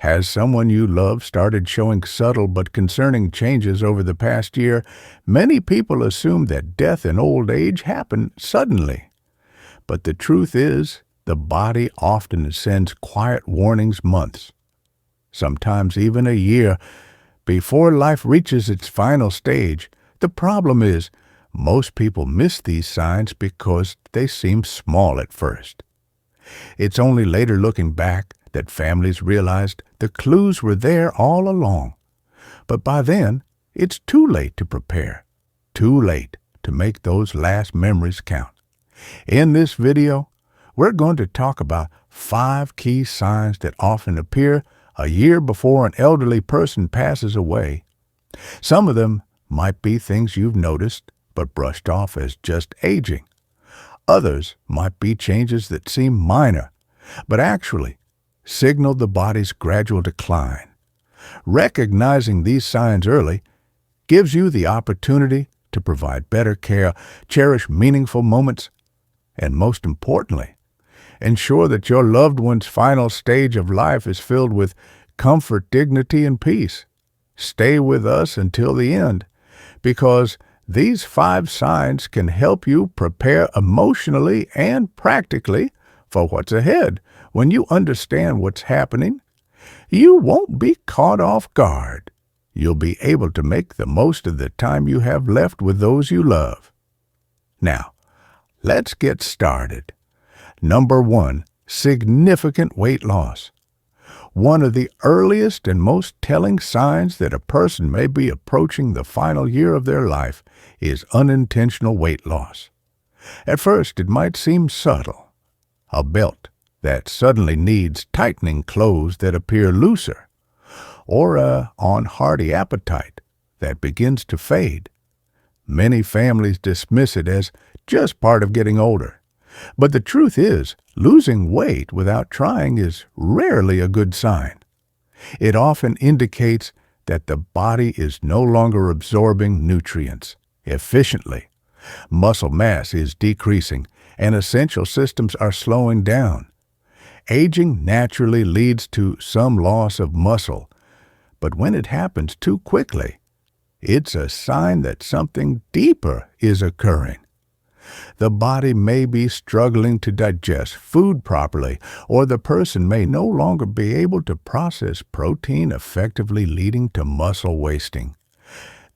Has someone you love started showing subtle but concerning changes over the past year? Many people assume that death and old age happen suddenly. But the truth is, the body often sends quiet warnings months, sometimes even a year, before life reaches its final stage. The problem is, most people miss these signs because they seem small at first. It's only later, looking back, that families realized the clues were there all along. But by then, it's too late to prepare, too late to make those last memories count. In this video, we're going to talk about 5 key signs that often appear a year before an elderly person passes away. Some of them might be things you've noticed but brushed off as just aging. Others might be changes that seem minor, but actually signal the body's gradual decline. Recognizing these signs early gives you the opportunity to provide better care, cherish meaningful moments, and most importantly, ensure that your loved one's final stage of life is filled with comfort, dignity, and peace. Stay with us until the end, because these 5 signs can help you prepare emotionally and practically for what's ahead. When you understand what's happening, you won't be caught off guard. You'll be able to make the most of the time you have left with those you love. Now, let's get started. Number 1, significant weight loss. One of the earliest and most telling signs that a person may be approaching the final year of their life is unintentional weight loss. At first, it might seem subtle. A belt that suddenly needs tightening, clothes that appear looser, or an unhearty appetite that begins to fade. Many families dismiss it as just part of getting older. But the truth is, losing weight without trying is rarely a good sign. It often indicates that the body is no longer absorbing nutrients efficiently. Muscle mass is decreasing, and essential systems are slowing down. Aging naturally leads to some loss of muscle, but when it happens too quickly, it's a sign that something deeper is occurring. The body may be struggling to digest food properly, or the person may no longer be able to process protein effectively, leading to muscle wasting.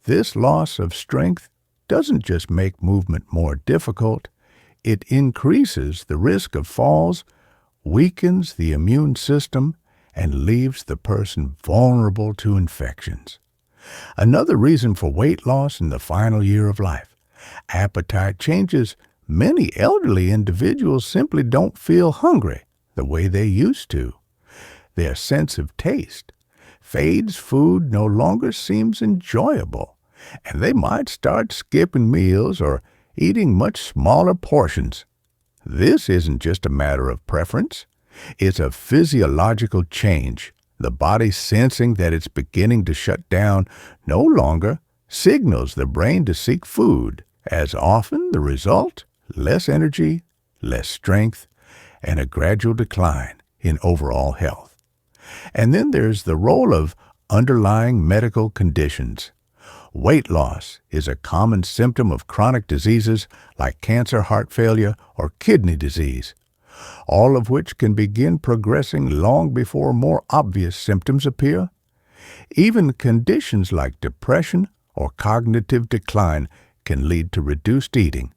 This loss of strength doesn't just make movement more difficult, it increases the risk of falls, weakens the immune system, and leaves the person vulnerable to infections. Another reason for weight loss in the final year of life: appetite changes. Many elderly individuals simply don't feel hungry the way they used to. Their sense of taste fades, food no longer seems enjoyable, and they might start skipping meals or eating much smaller portions. This isn't just a matter of preference. It's a physiological change. The body, sensing that it's beginning to shut down, no longer signals the brain to seek food. As often, the result: less energy, less strength, and a gradual decline in overall health. And then there's the role of underlying medical conditions. Weight loss is a common symptom of chronic diseases like cancer, heart failure, or kidney disease, all of which can begin progressing long before more obvious symptoms appear. Even conditions like depression or cognitive decline can lead to reduced eating,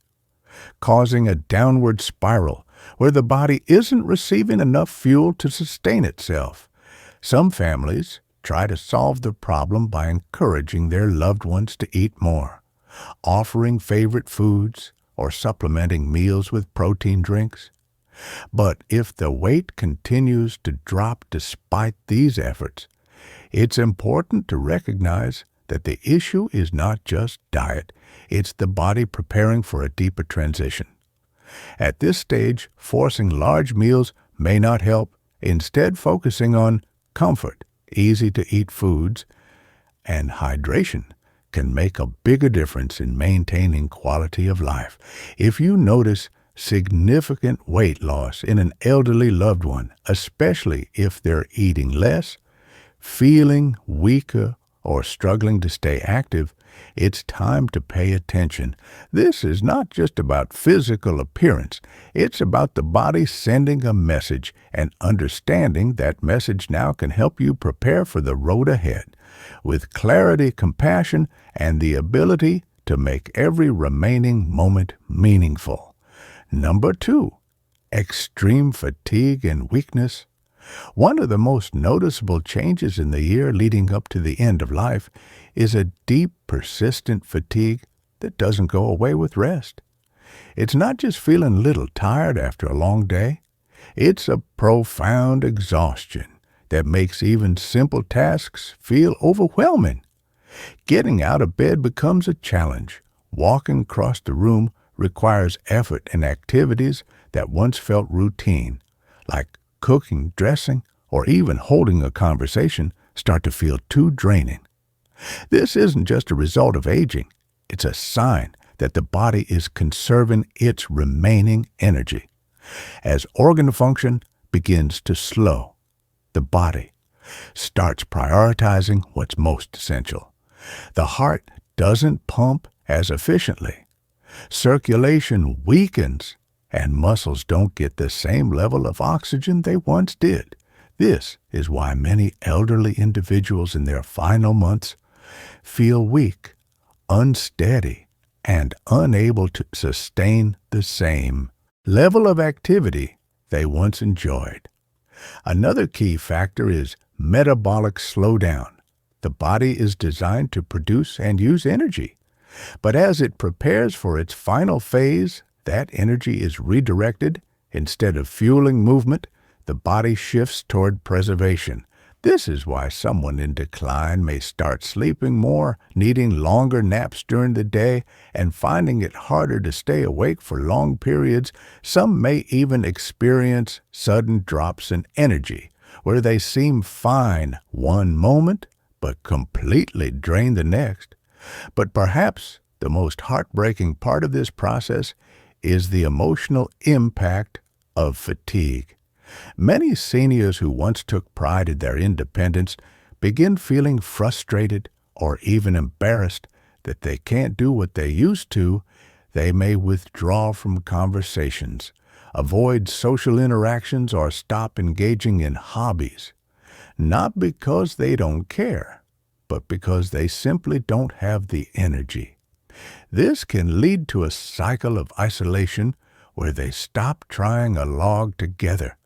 causing a downward spiral where the body isn't receiving enough fuel to sustain itself. Some families try to solve the problem by encouraging their loved ones to eat more, offering favorite foods, or supplementing meals with protein drinks. But if the weight continues to drop despite these efforts, it's important to recognize that the issue is not just diet, it's the body preparing for a deeper transition. At this stage, forcing large meals may not help. Instead, focusing on comfort, easy-to-eat foods, and hydration can make a bigger difference in maintaining quality of life. If you notice significant weight loss in an elderly loved one, especially if they're eating less, feeling weaker, or struggling to stay active, it's time to pay attention. This is not just about physical appearance. It's about the body sending a message, and understanding that message now can help you prepare for the road ahead with clarity, compassion, and the ability to make every remaining moment meaningful. Number 2, extreme fatigue and weakness. One of the most noticeable changes in the year leading up to the end of life is a deep, persistent fatigue that doesn't go away with rest. It's not just feeling a little tired after a long day. It's a profound exhaustion that makes even simple tasks feel overwhelming. Getting out of bed becomes a challenge. Walking across the room requires effort, and activities that once felt routine, like cooking, dressing, or even holding a conversation, start to feel too draining. This isn't just a result of aging. It's a sign that the body is conserving its remaining energy. As organ function begins to slow, the body starts prioritizing what's most essential. The heart doesn't pump as efficiently. Circulation weakens, and muscles don't get the same level of oxygen they once did. This is why many elderly individuals in their final months feel weak, unsteady, and unable to sustain the same level of activity they once enjoyed. Another key factor is metabolic slowdown. The body is designed to produce and use energy, but as it prepares for its final phase, that energy is redirected. Instead of fueling movement, the body shifts toward preservation. This is why someone in decline may start sleeping more, needing longer naps during the day, and finding it harder to stay awake for long periods. Some may even experience sudden drops in energy, where they seem fine one moment, but completely drained the next. But perhaps the most heartbreaking part of this process is the emotional impact of fatigue. Many seniors who once took pride in their independence begin feeling frustrated or even embarrassed that they can't do what they used to. They may withdraw from conversations, avoid social interactions, or stop engaging in hobbies, not because they don't care, but because they simply don't have the energy. This can lead to a cycle of isolation where they stop trying a log together,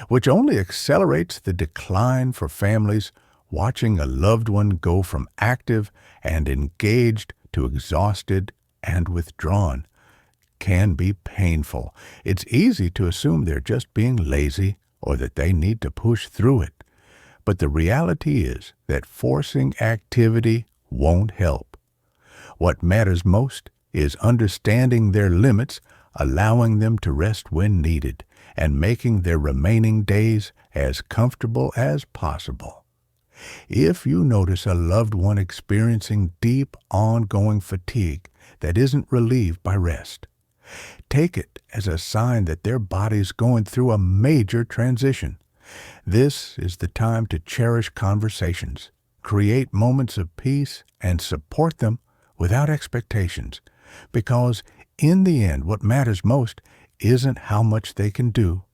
which only accelerates the decline for families. Watching a loved one go from active and engaged to exhausted and withdrawn can be painful. It's easy to assume they're just being lazy or that they need to push through it. But the reality is that forcing activity won't help. What matters most is understanding their limits, allowing them to rest when needed, and making their remaining days as comfortable as possible. If you notice a loved one experiencing deep, ongoing fatigue that isn't relieved by rest, take it as a sign that their body's going through a major transition. This is the time to cherish conversations, create moments of peace, and support them without expectations, because in the end, what matters most isn't how much they can do.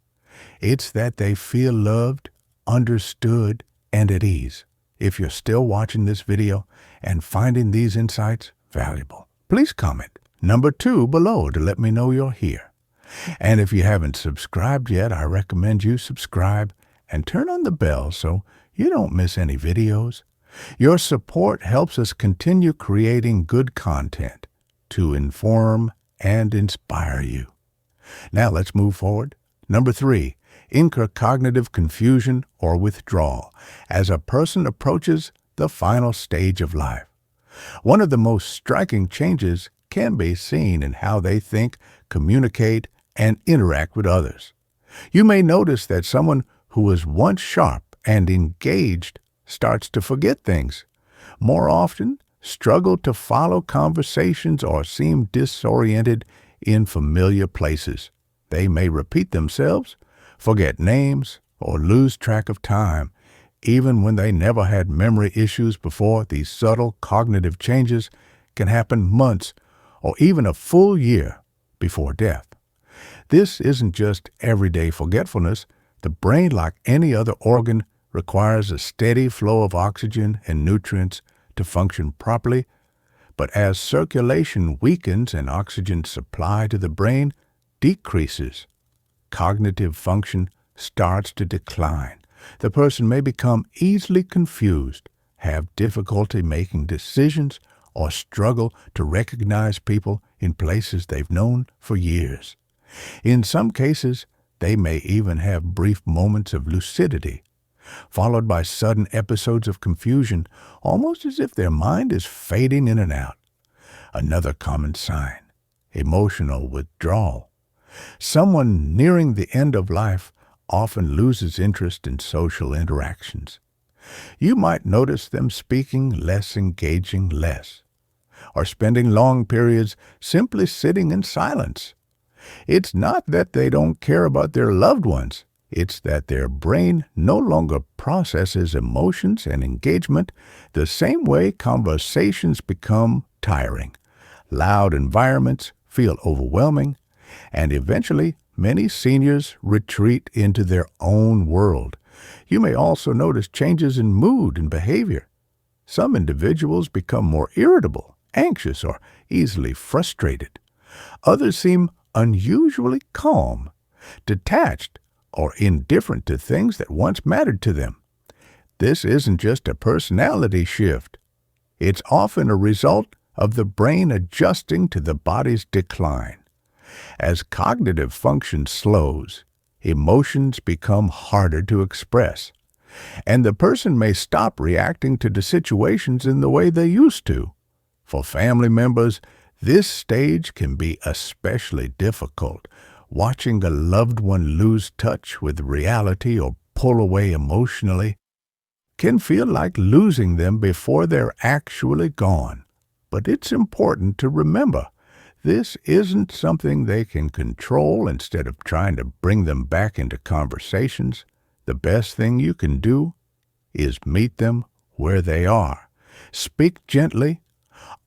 It's that they feel loved, understood, and at ease. If you're still watching this video and finding these insights valuable, please comment number 2 below to let me know you're here. And if you haven't subscribed yet, I recommend you subscribe and turn on the bell so you don't miss any videos. Your support helps us continue creating good content to inform and inspire you. Now let's move forward. Number 3, intracognitive confusion or withdrawal as a person approaches the final stage of life. One of the most striking changes can be seen in how they think, communicate, and interact with others. You may notice that someone who was once sharp and engaged starts to forget things, more often struggle to follow conversations, or seem disoriented in familiar places. They may repeat themselves, forget names, or lose track of time. Even when they never had memory issues before, these subtle cognitive changes can happen months or even a full year before death. This isn't just everyday forgetfulness. The brain, like any other organ, requires a steady flow of oxygen and nutrients to function properly. But as circulation weakens and oxygen supply to the brain decreases, cognitive function starts to decline. The person may become easily confused, have difficulty making decisions, or struggle to recognize people in places they've known for years. In some cases, they may even have brief moments of lucidity, followed by sudden episodes of confusion, almost as if their mind is fading in and out. Another common sign: emotional withdrawal. Someone nearing the end of life often loses interest in social interactions. You might notice them speaking less, engaging less, or spending long periods simply sitting in silence. It's not that they don't care about their loved ones. It's that their brain no longer processes emotions and engagement the same way. Conversations become tiring. Loud environments feel overwhelming, and eventually many seniors retreat into their own world. You may also notice changes in mood and behavior. Some individuals become more irritable, anxious, or easily frustrated. Others seem unusually calm, detached, or indifferent to things that once mattered to them. This isn't just a personality shift. It's often a result of the brain adjusting to the body's decline. As cognitive function slows, emotions become harder to express, and the person may stop reacting to the situations in the way they used to. For family members, this stage can be especially difficult. Watching a loved one lose touch with reality or pull away emotionally can feel like losing them before they're actually gone. But it's important to remember, this isn't something they can control. Instead of trying to bring them back into conversations, the best thing you can do is meet them where they are. Speak gently,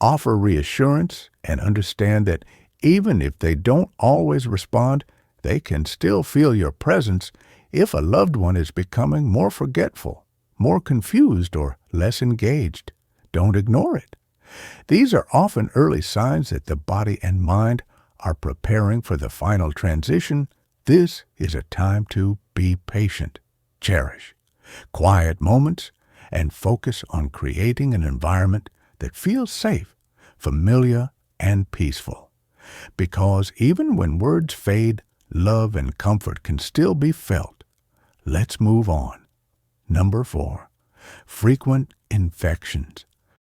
offer reassurance, and understand that even if they don't always respond, they can still feel your presence. If a loved one is becoming more forgetful, more confused, or less engaged, don't ignore it. These are often early signs that the body and mind are preparing for the final transition. This is a time to be patient, cherish quiet moments, and focus on creating an environment that feels safe, familiar, and peaceful. Because even when words fade, love and comfort can still be felt. Let's move on. Number 4, frequent infections.